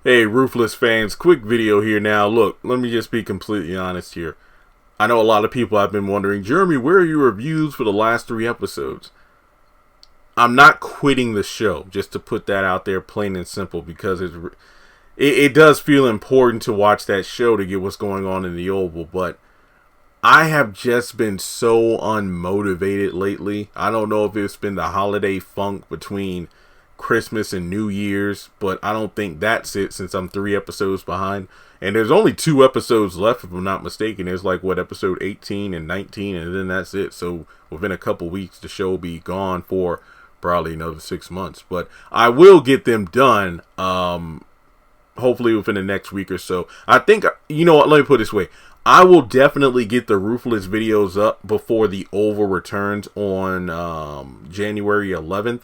Hey, Ruthless fans, quick video here now. Look, let me just be completely honest here. I know a lot of people have been wondering, Jeremy, where are your reviews for the last 3 episodes? I'm not quitting the show, just to put that out there plain and simple, because it does feel important to watch that show to get what's going on in the Oval, but I have just been so unmotivated lately. I don't know if it's been the holiday funk between Christmas and New Year's, but I don't think that's it since I'm 3 episodes behind. And there's only 2 episodes left, if I'm not mistaken. There's like, episode 18 and 19, and then that's it. So within a couple weeks, the show will be gone for probably another 6 months. But I will get them done, hopefully within the next week or so. I think, you know what, let me put it this way. I will definitely get the Ruthless videos up before the Oval returns on January 11th.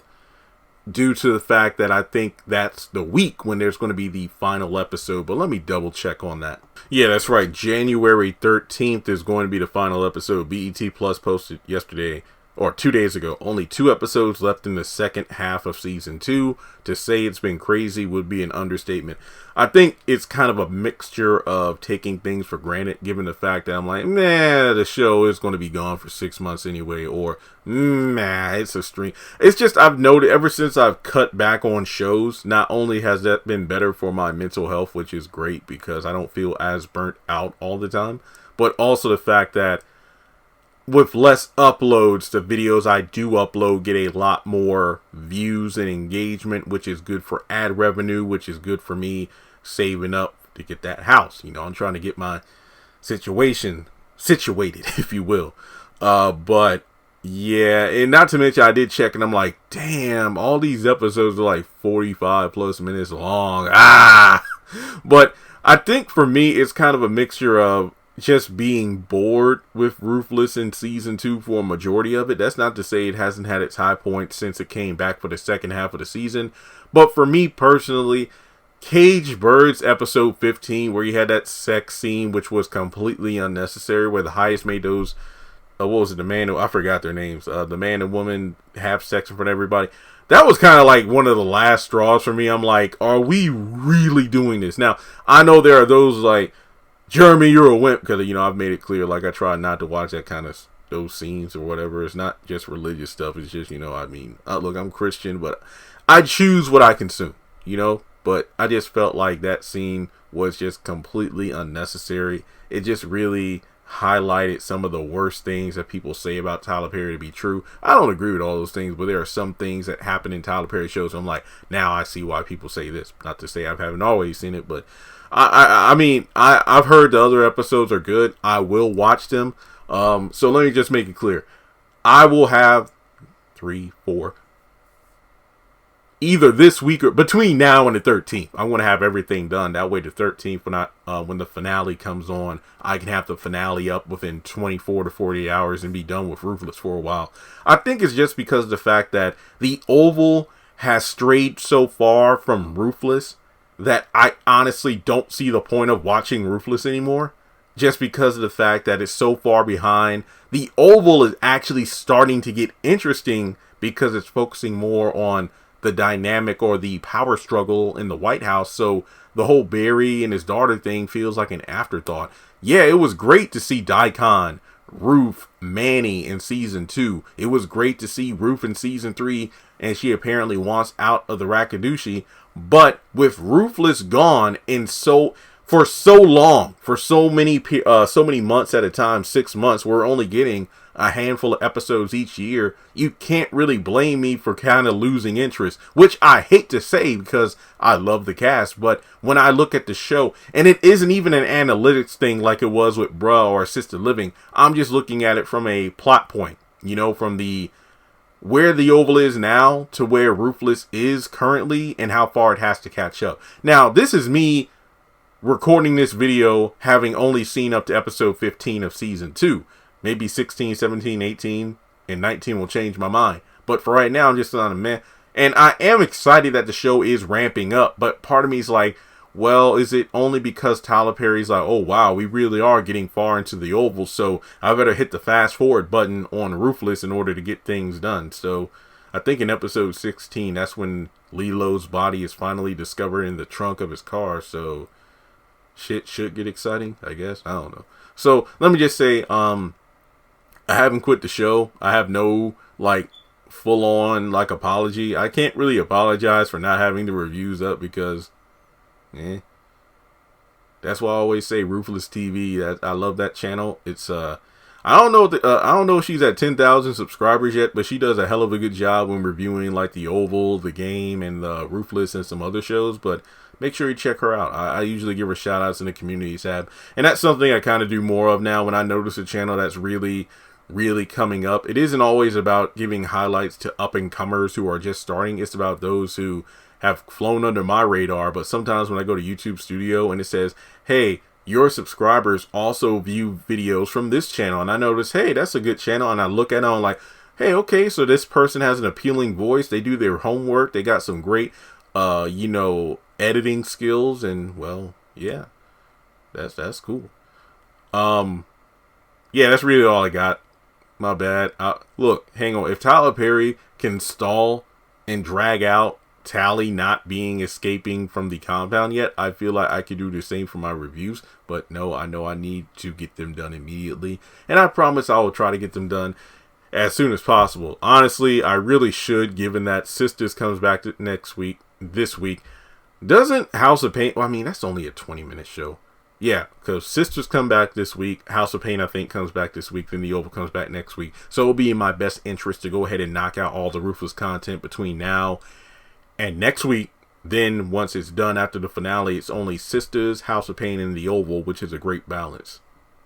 Due to the fact that I think that's the week when there's going to be the final episode. But let me double check on that. Yeah, that's right. January 13th is going to be the final episode. BET Plus posted yesterday, or 2 days ago. Only 2 episodes left in the second half of season 2. To say it's been crazy would be an understatement. I think it's kind of a mixture of taking things for granted, given the fact that I'm like, nah, the show is going to be gone for 6 months anyway, or nah, it's a stream. It's just, I've noted ever since I've cut back on shows, not only has that been better for my mental health, which is great because I don't feel as burnt out all the time, but also the fact that with less uploads, the videos I do upload get a lot more views and engagement, which is good for ad revenue, which is good for me saving up to get that house. You know, I'm trying to get my situation situated, if you will. But yeah, and not to mention I did check and I'm like, damn, all these episodes are like 45 plus minutes long. But I think for me, it's kind of a mixture of just being bored with Ruthless in season 2 for a majority of it. That's not to say it hasn't had its high points since it came back for the second half of the season. But for me personally, Cage Birds episode 15, where you had that sex scene, which was completely unnecessary, where the highest made those, what was it, the man, I forgot their names, the man and woman have sex in front of everybody. That was kind of like one of the last straws for me. I'm like, are we really doing this? Now, I know there are those like, Jeremy, you're a wimp, because, you know, I've made it clear, like, I try not to watch that kind of, those scenes or whatever. It's not just religious stuff. It's just, you know, I mean, look, I'm Christian, but I choose what I consume, you know? But I just felt like that scene was just completely unnecessary. It just really highlighted some of the worst things that people say about Tyler Perry to be true. I don't agree with all those things, but there are some things that happen in Tyler Perry shows. I'm like, now I see why people say this. Not to say I haven't always seen it, but I mean, I've heard the other episodes are good. I will watch them. So let me just make it clear. I will have 3, 4, either this week or between now and the 13th. I want to have everything done. That way the 13th, when the finale comes on, I can have the finale up within 24 to 48 hours and be done with Ruthless for a while. I think it's just because of the fact that the Oval has strayed so far from Ruthless that I honestly don't see the point of watching Ruthless anymore, just because of the fact that it's so far behind. The Oval is actually starting to get interesting because it's focusing more on the dynamic or the power struggle in the White House. So the whole Barry and his daughter thing feels like an afterthought. Yeah, it was great to see Daikon, Ruth, Manny in season 2. It was great to see Ruth in season 3, and she apparently wants out of the Rakadushi. But with Ruthless gone for so long, for so many months at a time, 6 months, we're only getting a handful of episodes each year. You can't really blame me for kind of losing interest, which I hate to say because I love the cast. But when I look at the show, and it isn't even an analytics thing like it was with Bruh or Assisted Living, I'm just looking at it from a plot point, you know, from where the Oval is now to where Ruthless is currently and how far it has to catch up. Now, this is me recording this video having only seen up to episode 15 of season 2. Maybe 16, 17, 18, and 19 will change my mind. But for right now, I'm just on a meh. And I am excited that the show is ramping up. But part of me is like, well, is it only because Tyler Perry's like, oh, wow, we really are getting far into the Oval, so I better hit the fast forward button on Ruthless in order to get things done. So I think in episode 16, that's when Lilo's body is finally discovered in the trunk of his car, so shit should get exciting, I guess. I don't know. So let me just say, I haven't quit the show. I have no like full on like apology. I can't really apologize for not having the reviews up because that's why I always say Ruthless TV. That I love that channel. It's I don't know if she's at 10,000 subscribers yet, but she does a hell of a good job when reviewing like the Oval, the Game, and the Ruthless and some other shows. But make sure you check her out. I usually give her shout outs in the community tab, and that's something I kind of do more of now when I notice a channel that's really coming up. It isn't always about giving highlights to up and comers who are just starting. It's about those who have flown under my radar. But sometimes when I go to YouTube Studio and it says, hey, your subscribers also view videos from this channel, and I notice, hey, that's a good channel, and I look at it and I'm like, hey, okay, so this person has an appealing voice, they do their homework, they got some great editing skills, and well, yeah, that's cool. Yeah, that's really all I got. My bad. Look, hang on. If Tyler Perry can stall and drag out Tally not escaping from the compound yet, I feel like I could do the same for my reviews. But no, I know I need to get them done immediately, and I promise I will try to get them done as soon as possible. Honestly, I really should, given that Sisters comes back this week. Doesn't House of Pain, well, I mean, that's only a 20-minute show. Yeah, because Sisters come back this week. House of Pain, I think, comes back this week. Then The Oval comes back next week. So it'll be in my best interest to go ahead and knock out all the Ruthless content between now and next week. Then once it's done after the finale, it's only Sisters, House of Pain, and The Oval, which is a great balance.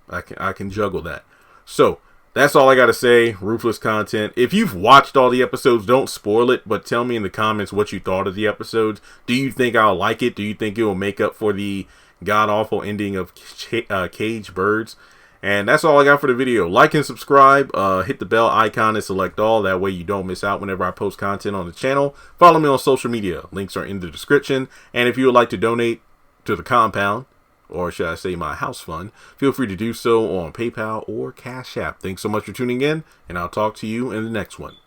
I can juggle that. So that's all I got to say. Ruthless content. If you've watched all the episodes, don't spoil it, but tell me in the comments what you thought of the episodes. Do you think I'll like it? Do you think it will make up for the god-awful ending of Caged Birds? And that's all I got for the video. Like and subscribe. Hit the bell icon and select all. That way you don't miss out whenever I post content on the channel. Follow me on social media. Links are in the description. And if you would like to donate to the compound, or should I say my house fund, feel free to do so on PayPal or Cash App. Thanks so much for tuning in, and I'll talk to you in the next one.